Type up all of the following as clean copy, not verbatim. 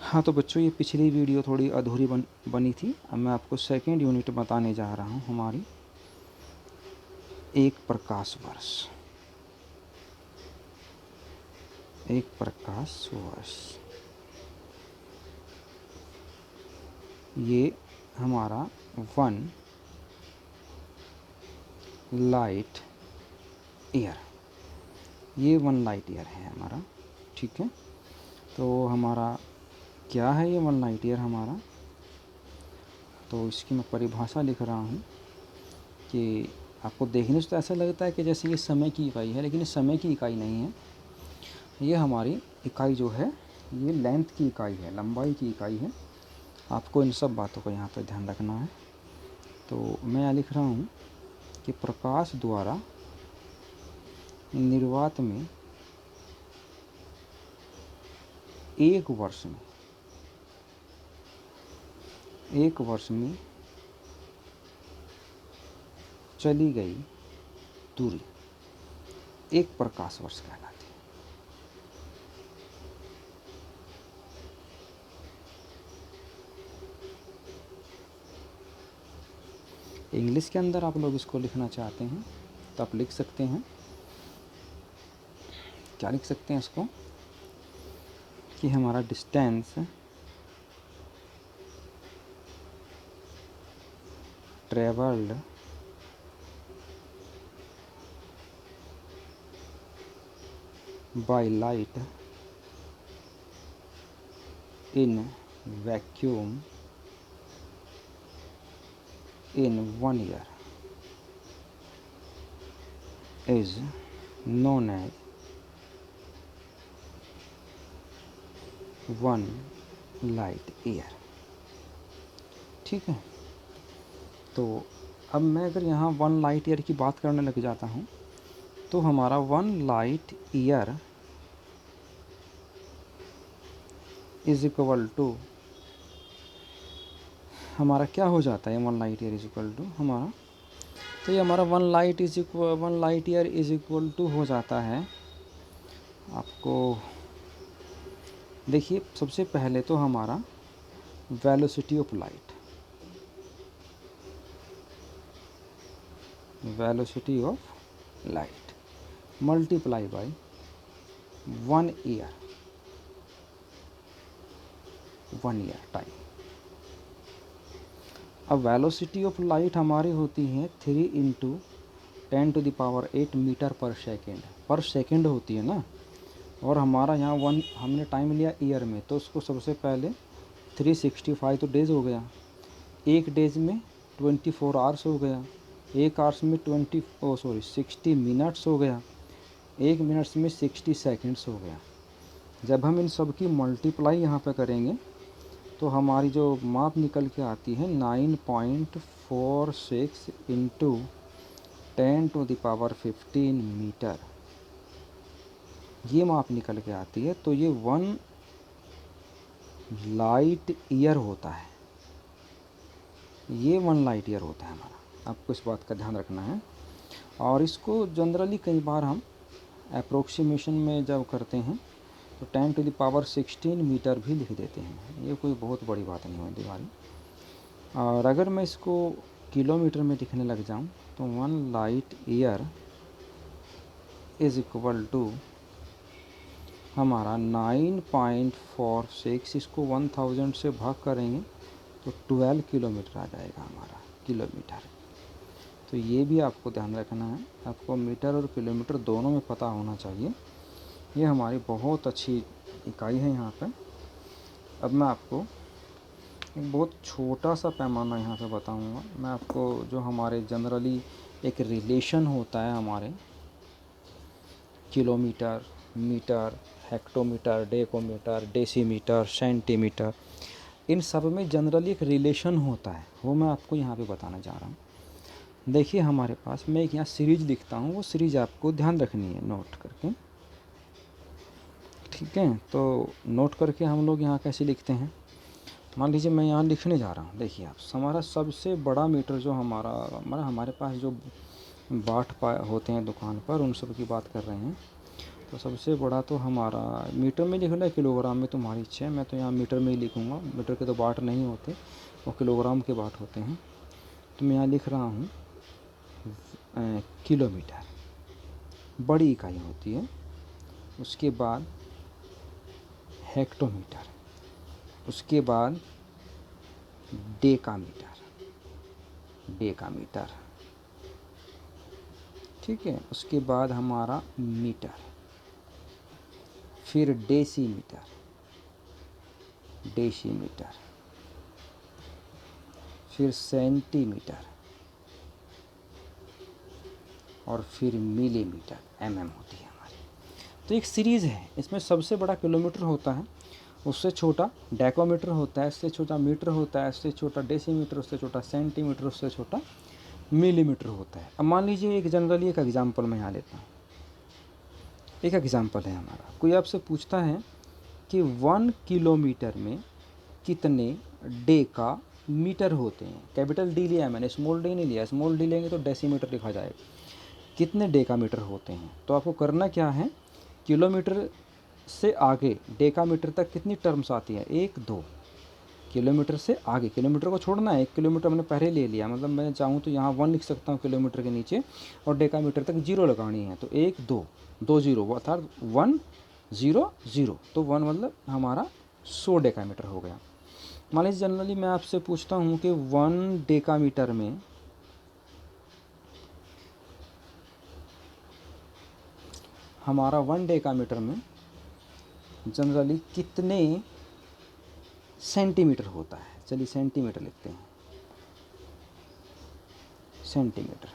हाँ तो बच्चों, ये पिछली वीडियो थोड़ी अधूरी बनी थी। अब मैं आपको सेकेंड यूनिट बताने जा रहा हूँ, हमारी एक प्रकाश वर्ष। एक प्रकाश वर्ष ये हमारा 1 लाइट ईयर, ये 1 लाइट ईयर है हमारा। ठीक है, तो हमारा क्या है ये 1 लाइट ईयर हमारा? तो इसकी मैं परिभाषा लिख रहा हूँ कि आपको देखने से तो ऐसा लगता है कि जैसे ये समय की इकाई है, लेकिन ये समय की इकाई नहीं है। ये हमारी इकाई जो है ये लेंथ की इकाई है, लंबाई की इकाई है। आपको इन सब बातों का यहाँ पर ध्यान रखना है। तो मैं यहाँ लिख रहा हूँ कि प्रकाश द्वारा निर्वात में एक वर्ष में चली गई दूरी एक प्रकाश वर्ष कहलाती है। इंग्लिश के अंदर आप लोग इसको लिखना चाहते हैं तो आप लिख सकते हैं। क्या लिख सकते हैं इसको? कि हमारा distance travelled by light in vacuum in 1 year is known as 1 light year। ठीक है, तो अब मैं अगर यहाँ 1 लाइट ईयर की बात करने लग जाता हूँ तो हमारा 1 light year is equal to हमारा क्या हो जाता है? 1 light year is equal to हमारा, तो ये हमारा 1 light year is equal to हो जाता है। आपको देखिए, सबसे पहले तो हमारा velocity of light multiply by 1 year time. अब वेलोसिटी ऑफ लाइट हमारी होती है 3 × 10⁸ मीटर पर सेकेंड होती है ना। और हमारा यहाँ 1 हमने टाइम लिया ईयर में, तो उसको सबसे पहले 365 तो डेज़ हो गया, एक डेज में 24 आवर्स हो गया, एक आवर्स में 60 मिनट्स हो गया, एक मिनट्स में 60 सेकेंड्स हो गया। जब हम इन सब की मल्टीप्लाई यहाँ पे करेंगे तो हमारी जो माप निकल के आती है 9.46 × 10⁻15 मीटर, ये माप निकल के आती है। तो ये 1 लाइट ईयर होता है, ये 1 लाइट ईयर होता है हमारा। आपको इस बात का ध्यान रखना है। और इसको जनरली कई बार हम अप्रोक्सीमेशन में जब करते हैं तो 10⁻16 मीटर भी लिख देते हैं। ये कोई बहुत बड़ी बात नहीं होती हमारी। और अगर मैं इसको किलोमीटर में लिखने लग जाऊं तो 1 light year is equal to हमारा 9.46, इसको 1000 से भाग करेंगे तो 12 किलोमीटर आ जाएगा हमारा, किलोमीटर। तो ये भी आपको ध्यान रखना है, आपको मीटर और किलोमीटर दोनों में पता होना चाहिए। ये हमारी बहुत अच्छी इकाई है यहाँ पे। अब मैं आपको एक बहुत छोटा सा पैमाना यहाँ पे बताऊँगा। मैं आपको जो हमारे जनरली एक रिलेशन होता है हमारे kilometre, metre, hectometre, decametre, decimetre, centimetre, इन सब में जनरली एक रिलेशन होता है, वो मैं आपको यहाँ पे बताना चाह रहा हूँ। देखिए हमारे पास, मैं एक यहाँ सीरीज लिखता हूँ, वो सीरीज आपको ध्यान रखनी है नोट करके। ठीक है, तो नोट करके हम लोग यहाँ कैसे लिखते हैं, मान लीजिए मैं यहाँ लिखने जा रहा हूँ। देखिए आप, हमारा सबसे बड़ा मीटर जो हमारे पास जो बाट होते हैं दुकान पर, उन सब की बात कर रहे हैं। तो सबसे बड़ा तो हमारा मीटर में लिख लो, किलोग्राम में तुम्हारी इच्छा है, मैं तो यहाँ मीटर में ही लिखूँगा। मीटर के तो वाट नहीं होते, वो किलोग्राम के वाट होते हैं। तो मैं यहाँ लिख रहा हूँ किलोमीटर, बड़ी इकाई होती है। उसके बाद हेक्टोमीटर, उसके बाद डेकामीटर, डेकामीटर, ठीक है। उसके बाद हमारा मीटर, फिर डेसीमीटर, डेसीमीटर, फिर सेंटीमीटर, और फिर मिलीमीटर, एमएम होती है हमारी। तो एक सीरीज़ है, इसमें सबसे बड़ा किलोमीटर होता है, उससे छोटा डेकोमीटर होता है, इससे छोटा मीटर होता है, इससे छोटा डेसीमीटर, उससे छोटा सेंटीमीटर, उससे छोटा मिलीमीटर होता है। अब मान लीजिए एक जनरली एक एग्जांपल मैं यहाँ लेता हूँ। एक एग्जांपल है हमारा, कोई आपसे पूछता है कि 1 किलोमीटर में कितने डेका मीटर होते हैं। कैपिटल डी लिया है मैंने, स्मॉल डी नहीं लिया। स्मॉल डी लेंगे तो डेसीमीटर लिखा जाएगा। कितने डेकामीटर होते हैं, तो आपको करना क्या है, किलोमीटर से आगे डेकामीटर तक कितनी टर्म्स आती है, 1 2। किलोमीटर से आगे, किलोमीटर को छोड़ना है, 1 किलोमीटर मैंने पहले ले लिया, मतलब मैं चाहूँ तो यहाँ 1 लिख सकता हूँ किलोमीटर के नीचे, और डेकामीटर तक 0 लगानी है। तो 1 2 2 0, अर्थात 1 0 0, तो 1 मतलब हमारा 100 डेकामीटर हो गया। मान लीजिए जनरली मैं आपसे पूछता हूँ कि 1 डेकामीटर में हमारा 1 डेकामीटर में जनरली कितने सेंटीमीटर होता है। चलिए सेंटीमीटर लिखते हैं, सेंटीमीटर।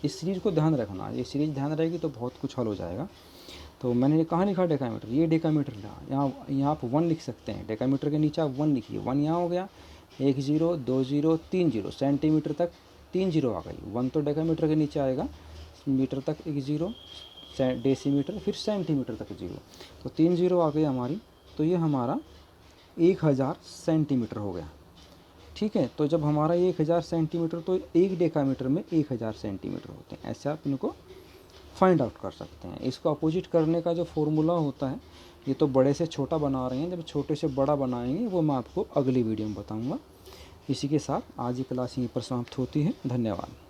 इस सीरीज को ध्यान रखना, ये सीरीज ध्यान रहेगी तो बहुत कुछ हल हो जाएगा। तो मैंने कहाँ लिखा डेकामीटर, ये डेकामीटर लिखा, यहाँ आप 1 लिख सकते हैं, डेकामीटर के नीचे आप 1 लिखिए। 1 यहाँ हो गया, 1 0 2 0 3 0, सेंटीमीटर तक 3 0 आ गई। 1 तो डेकामीटर के नीचे आएगा, मीटर तक 1 0, डेसीमीटर, फिर सेंटीमीटर तक 0, तो 3 0 आ गई हमारी। तो ये हमारा 1000 सेंटीमीटर हो गया, ठीक है। तो जब हमारा 1000 सेंटीमीटर, तो 1 डेकामीटर में 1000 सेंटीमीटर होते हैं। ऐसे आप इनको फाइंड आउट कर सकते हैं। इसको अपोजिट करने का जो फॉर्मूला होता है, ये तो बड़े से छोटा बना रहे हैं, जब छोटे से बड़ा बनाएंगे वो मैं आपको अगली वीडियो में बताऊंगा। इसी के साथ आज की क्लास यहीं पर समाप्त होती है। धन्यवाद।